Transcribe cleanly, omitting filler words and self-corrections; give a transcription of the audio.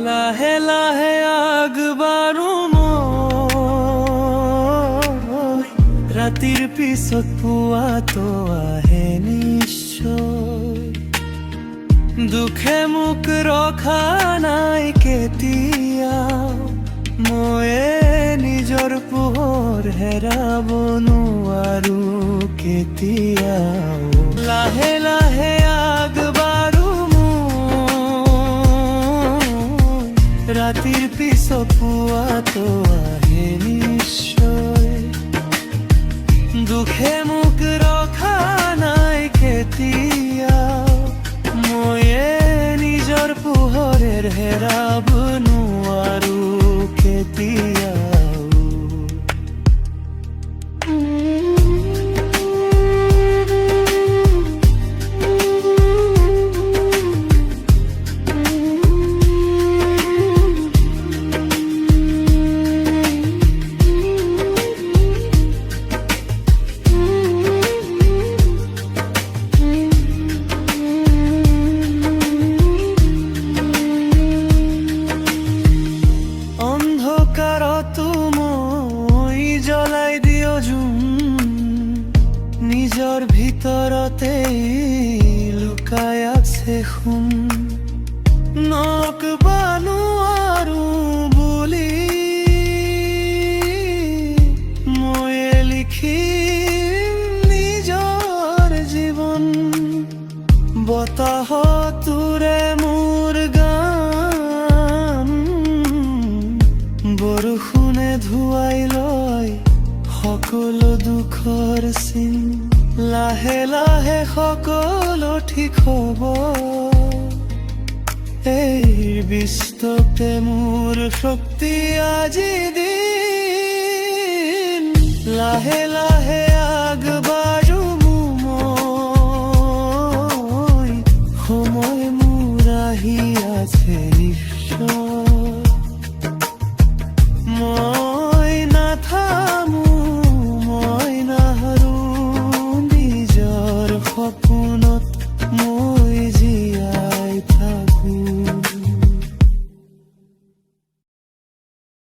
লাহে লাহে আগবাঢ়ো মই, ৰাতিৰ পিছত পুৱাতো আহে নিশ্চয়। দুখে মোক ৰখা নাই কেতিয়াও, ময়ে নিজৰ পোহৰ হেৰাব নোৱাৰো কেতিয়াও। লাহে লাহে আগবাঢ়ো মই, ৰাতিৰ পিছত পুৱাতো আহে নিশ্চয়। দুখে মোক ৰখা নাই কেতিয়াও, ময়ে নিজৰ পোহৰেৰ হেৰাব নোৱাৰো কেতিয়াও। মই জ্বলাই দিও জুম, নিজৰ ভিতৰতে লুকাই আছে খুন। নকবানো আৰু বুলি ময়ে লিখিম নিজৰ জীৱন। বতাহতোৰে মোৰ গান, বৰষুণে ধুৱাই লয় সকলো দুখৰ চিন। লাহে লাহে সকলো ঠিক হ'ব, এই বিশ্বতে মোৰ শক্তি আজি দিন। লাহে লাহে